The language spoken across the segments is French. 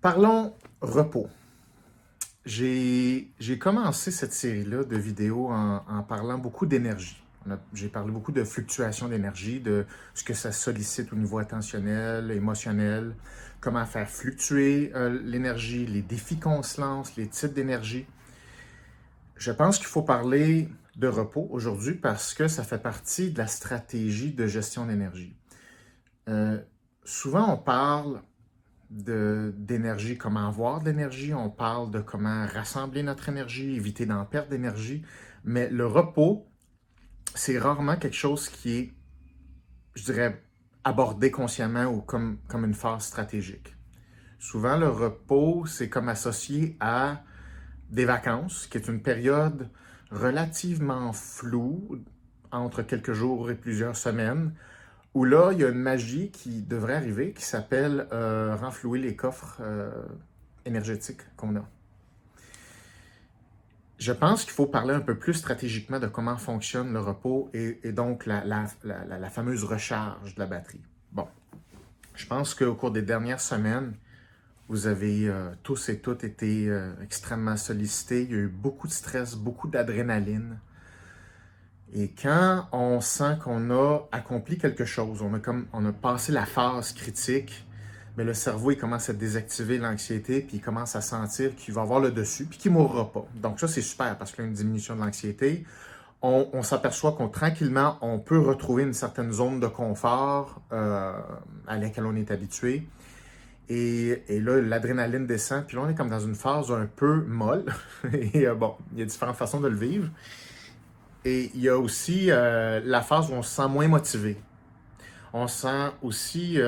Parlons repos. J'ai commencé cette série-là de vidéos en parlant beaucoup d'énergie. J'ai parlé beaucoup de fluctuations d'énergie, de ce que ça sollicite au niveau attentionnel, émotionnel, comment faire fluctuer l'énergie, les défis qu'on se lance, les types d'énergie. Je pense qu'il faut parler de repos aujourd'hui parce que ça fait partie de la stratégie de gestion d'énergie. Souvent, on parle d'énergie, comment avoir de l'énergie, on parle de comment rassembler notre énergie, éviter d'en perdre d'énergie, mais le repos, c'est rarement quelque chose qui est, je dirais, abordé consciemment ou comme une phase stratégique. Souvent, le repos, c'est comme associé à des vacances, qui est une période relativement floue, entre quelques jours et plusieurs semaines, où là, il y a une magie qui devrait arriver qui s'appelle renflouer les coffres énergétiques qu'on a. Je pense qu'il faut parler un peu plus stratégiquement de comment fonctionne le repos et donc la fameuse recharge de la batterie. Bon, je pense qu'au cours des dernières semaines, vous avez tous et toutes été extrêmement sollicités. Il y a eu beaucoup de stress, beaucoup d'adrénaline. Et quand on sent qu'on a accompli quelque chose, on a passé la phase critique, mais le cerveau il commence à désactiver l'anxiété, puis il commence à sentir qu'il va avoir le dessus, puis qu'il ne mourra pas. Donc ça, c'est super, parce qu'il y a une diminution de l'anxiété. On s'aperçoit qu'on tranquillement, on peut retrouver une certaine zone de confort à laquelle on est habitué. Et là, l'adrénaline descend, puis là, on est comme dans une phase un peu molle. Et bon, il y a différentes façons de le vivre. Et il y a aussi la phase où on se sent moins motivé. On sent aussi,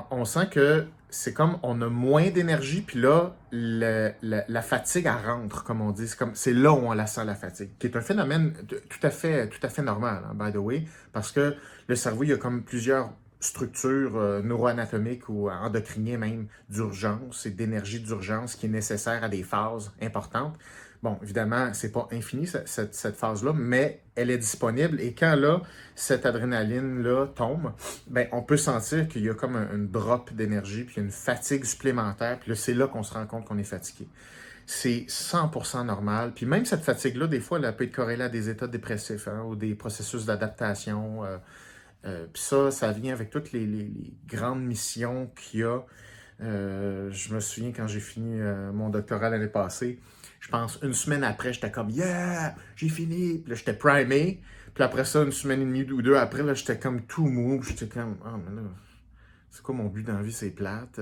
on sent que c'est comme on a moins d'énergie, puis là, la fatigue, elle rentre, comme on dit. C'est là où on la sent, la fatigue, qui est un phénomène tout à fait normal, hein, by the way, parce que le cerveau, il y a comme plusieurs structures neuroanatomiques ou endocriniennes même d'urgence et d'énergie d'urgence qui est nécessaire à des phases importantes. Bon, évidemment, c'est pas infini cette phase-là, mais elle est disponible et quand là, cette adrénaline-là tombe, ben, on peut sentir qu'il y a comme une drop d'énergie, puis une fatigue supplémentaire, puis là, c'est là qu'on se rend compte qu'on est fatigué. C'est 100% normal. Puis même cette fatigue-là, des fois, elle peut être corrélée à des états dépressifs hein, ou des processus d'adaptation. Puis ça vient avec toutes les grandes missions qu'il y a. Je me souviens quand j'ai fini mon doctorat l'année passée, je pense une semaine après, j'étais comme « Yeah! J'ai fini! » Puis là, j'étais primé. Puis après ça, une semaine et demie ou deux après, là, j'étais comme tout mou. J'étais comme « Ah, mais là, c'est quoi mon but dans la vie? C'est plate. »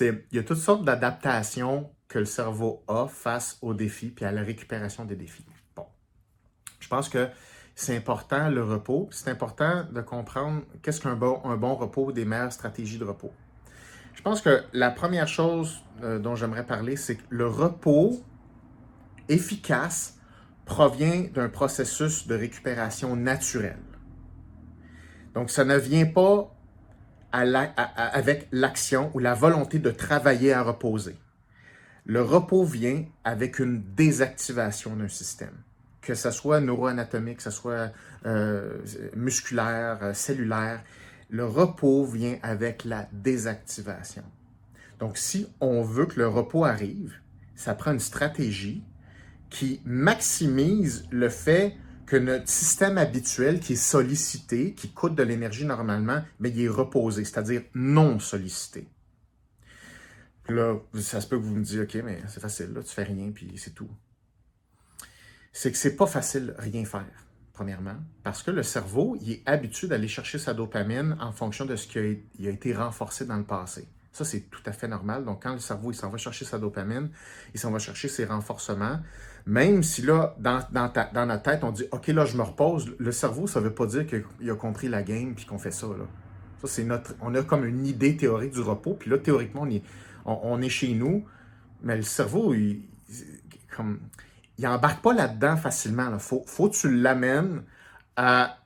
Il y a toutes sortes d'adaptations que le cerveau a face aux défis puis à la récupération des défis. Bon. Je pense que c'est important le repos. C'est important de comprendre qu'est-ce qu'un bon repos, des meilleures stratégies de repos. Je pense que la première chose dont j'aimerais parler, c'est que le repos efficace provient d'un processus de récupération naturel. Donc, ça ne vient pas avec l'action ou la volonté de travailler à reposer. Le repos vient avec une désactivation d'un système, que ce soit neuroanatomique, que ce soit musculaire, cellulaire. Le repos vient avec la désactivation. Donc, si on veut que le repos arrive, ça prend une stratégie qui maximise le fait que notre système habituel qui est sollicité, qui coûte de l'énergie normalement, mais il est reposé, c'est-à-dire non sollicité. Puis là, ça se peut que vous me disiez, OK, mais c'est facile, là, tu fais rien, puis c'est tout. C'est que c'est pas facile rien faire, premièrement, parce que le cerveau, il est habitué d'aller chercher sa dopamine en fonction de ce qui a été renforcé dans le passé. Ça, c'est tout à fait normal. Donc, quand le cerveau, il s'en va chercher sa dopamine, il s'en va chercher ses renforcements, même si là, dans notre tête, on dit « OK, là, je me repose », le cerveau, ça ne veut pas dire qu'il a compris la game puis qu'on fait ça, là. Ça, c'est on a comme une idée théorique du repos, puis là, théoriquement, on est chez nous, mais le cerveau, il embarque pas là-dedans facilement. Faut que tu l'amènes à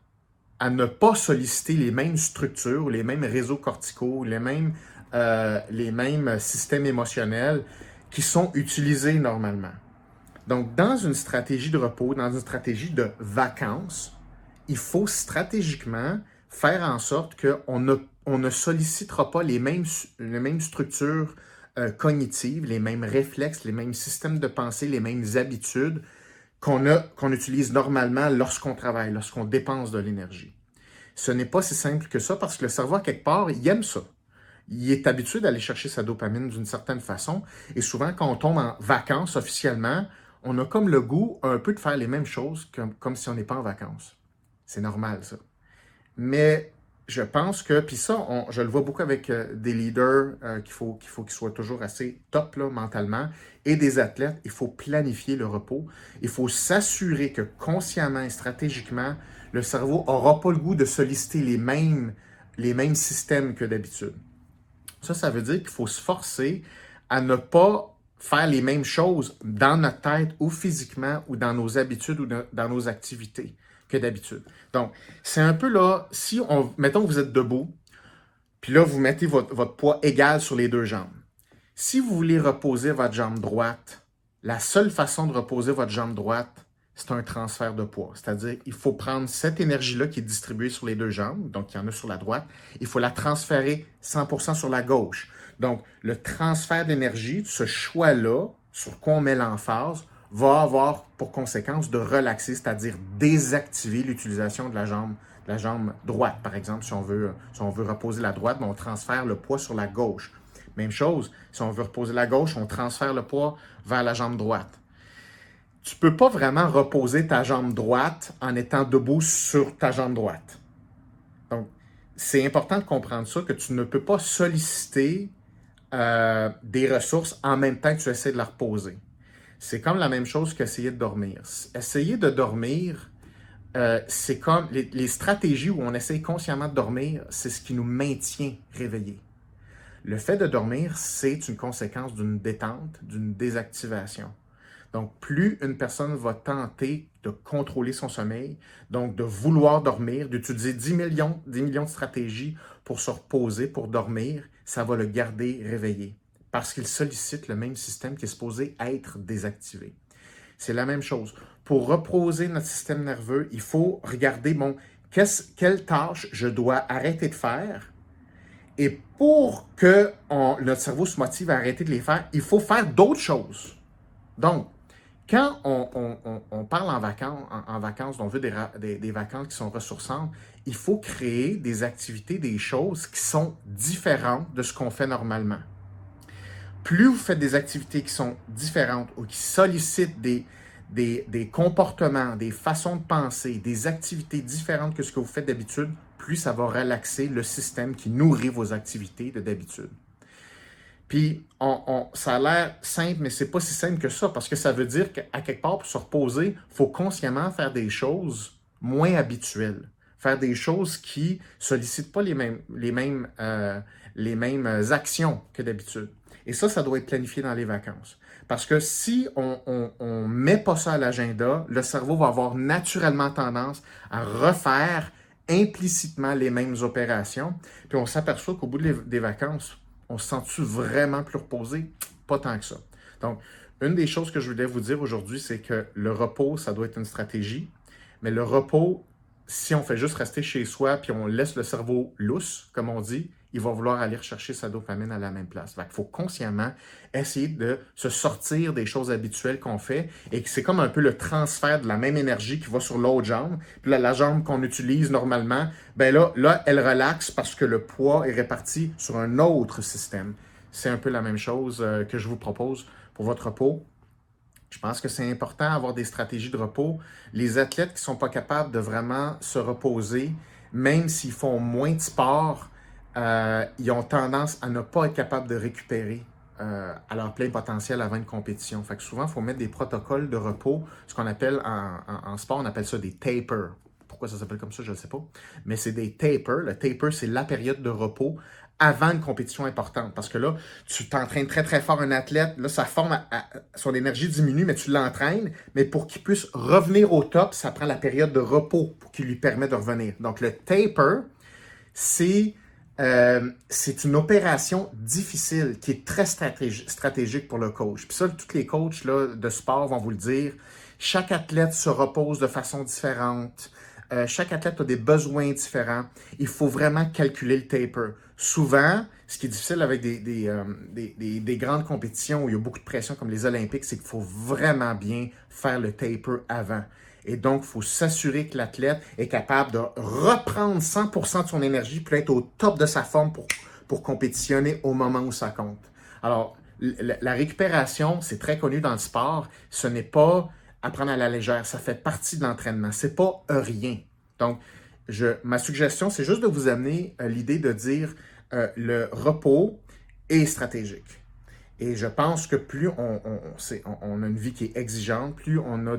ne pas solliciter les mêmes structures, les mêmes réseaux corticaux, les mêmes systèmes émotionnels qui sont utilisés normalement. Donc, dans une stratégie de repos, dans une stratégie de vacances, il faut stratégiquement faire en sorte on ne sollicitera pas les mêmes structures cognitives, les mêmes réflexes, les mêmes systèmes de pensée, les mêmes habitudes qu'on utilise normalement lorsqu'on travaille, lorsqu'on dépense de l'énergie. Ce n'est pas si simple que ça parce que le cerveau, à quelque part, il aime ça. Il est habitué d'aller chercher sa dopamine d'une certaine façon. Et souvent, quand on tombe en vacances officiellement, on a comme le goût un peu de faire les mêmes choses comme si on n'est pas en vacances. C'est normal, ça. Mais je pense que, puis ça, je le vois beaucoup avec des leaders qu'il faut qu'ils soient toujours assez top là, mentalement, et des athlètes, il faut planifier le repos. Il faut s'assurer que consciemment et stratégiquement, le cerveau n'aura pas le goût de solliciter les mêmes systèmes que d'habitude. Ça veut dire qu'il faut se forcer à ne pas faire les mêmes choses dans notre tête ou physiquement ou dans nos habitudes ou dans nos activités que d'habitude. Donc, c'est un peu là, mettons que vous êtes debout, puis là, vous mettez votre poids égal sur les deux jambes. Si vous voulez reposer votre jambe droite, la seule façon de reposer votre jambe droite, c'est un transfert de poids. C'est-à-dire, il faut prendre cette énergie-là qui est distribuée sur les deux jambes, donc il y en a sur la droite, il faut la transférer 100% sur la gauche. Donc, le transfert d'énergie, ce choix-là, sur quoi on met l'emphase, va avoir pour conséquence de relaxer, c'est-à-dire désactiver l'utilisation de la jambe droite. Par exemple, si on veut reposer la droite, on transfère le poids sur la gauche. Même chose, si on veut reposer la gauche, on transfère le poids vers la jambe droite. Tu ne peux pas vraiment reposer ta jambe droite en étant debout sur ta jambe droite. Donc, c'est important de comprendre ça, que tu ne peux pas solliciter des ressources en même temps que tu essaies de la reposer. C'est comme la même chose qu'essayer de dormir. Essayer de dormir, c'est comme les stratégies où on essaie consciemment de dormir, c'est ce qui nous maintient réveillés. Le fait de dormir, c'est une conséquence d'une détente, d'une désactivation. Donc, plus une personne va tenter de contrôler son sommeil, donc de vouloir dormir, d'utiliser 10 millions de stratégies pour se reposer, pour dormir, ça va le garder réveillé parce qu'il sollicite le même système qui est supposé être désactivé. C'est la même chose. Pour reposer notre système nerveux, il faut regarder, quelle tâche je dois arrêter de faire. Et pour que notre cerveau se motive à arrêter de les faire, il faut faire d'autres choses. Donc, quand on parle en vacances, on veut des vacances qui sont ressourçantes, il faut créer des activités, des choses qui sont différentes de ce qu'on fait normalement. Plus vous faites des activités qui sont différentes ou qui sollicitent des comportements, des façons de penser, des activités différentes que ce que vous faites d'habitude, plus ça va relaxer le système qui nourrit vos activités de d'habitude. Puis, ça a l'air simple, mais c'est pas si simple que ça, parce que ça veut dire qu'à quelque part, pour se reposer, il faut consciemment faire des choses moins habituelles. Faire des choses qui ne sollicitent pas les mêmes actions que d'habitude. Et ça doit être planifié dans les vacances. Parce que si on ne met pas ça à l'agenda, le cerveau va avoir naturellement tendance à refaire implicitement les mêmes opérations. Puis on s'aperçoit qu'au bout des vacances, on se sent-tu vraiment plus reposé? Pas tant que ça. Donc, une des choses que je voulais vous dire aujourd'hui, c'est que le repos, ça doit être une stratégie. Mais le repos, si on fait juste rester chez soi puis on laisse le cerveau lousse, comme on dit, il va vouloir aller rechercher sa dopamine à la même place. Il faut consciemment essayer de se sortir des choses habituelles qu'on fait et que c'est comme un peu le transfert de la même énergie qui va sur l'autre jambe. Puis là, la jambe qu'on utilise normalement, ben là, elle relaxe parce que le poids est réparti sur un autre système. C'est un peu la même chose que je vous propose pour votre repos. Je pense que c'est important d'avoir des stratégies de repos. Les athlètes qui ne sont pas capables de vraiment se reposer, même s'ils font moins de sport, ils ont tendance à ne pas être capables de récupérer à leur plein potentiel avant une compétition. Fait que souvent, il faut mettre des protocoles de repos, ce qu'on appelle en sport, on appelle ça des tapers. Pourquoi ça s'appelle comme ça, je ne sais pas. Mais c'est des tapers. Le taper, c'est la période de repos avant une compétition importante. Parce que là, tu t'entraînes très, très fort un athlète. Là, sa forme, son énergie diminue, mais tu l'entraînes. Mais pour qu'il puisse revenir au top, ça prend la période de repos pour qu'il lui permette de revenir. Donc, le taper, c'est une opération difficile qui est très stratégique pour le coach. Puis ça, tous les coachs là, de sport vont vous le dire. Chaque athlète se repose de façon différente. Chaque athlète a des besoins différents. Il faut vraiment calculer le taper. Souvent, ce qui est difficile avec des grandes compétitions où il y a beaucoup de pression comme les Olympiques, c'est qu'il faut vraiment bien faire le taper avant. Et donc, il faut s'assurer que l'athlète est capable de reprendre 100% de son énergie pour être au top de sa forme pour compétitionner au moment où ça compte. Alors, la récupération, c'est très connu dans le sport. Ce n'est pas à prendre à la légère. Ça fait partie de l'entraînement. C'est pas rien. Donc, ma suggestion, c'est juste de vous amener l'idée de dire le repos est stratégique. Et je pense que plus on a une vie qui est exigeante, plus on a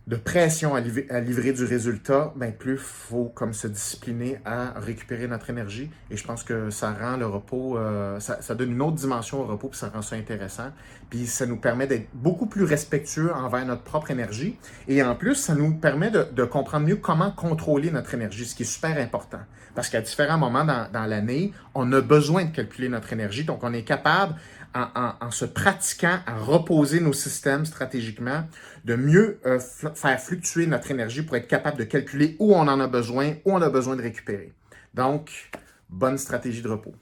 de pression à livrer du résultat, ben plus il faut comme se discipliner à récupérer notre énergie. Et je pense que ça rend le repos, ça donne une autre dimension au repos, puis ça rend ça intéressant. Puis ça nous permet d'être beaucoup plus respectueux envers notre propre énergie. Et en plus, ça nous permet de comprendre mieux comment contrôler notre énergie, ce qui est super important. Parce qu'à différents moments dans l'année, on a besoin de calculer notre énergie. Donc, on est capable, en se pratiquant à reposer nos systèmes stratégiquement, de mieux faire fluctuer notre énergie pour être capable de calculer où on en a besoin, où on a besoin de récupérer. Donc, bonne stratégie de repos.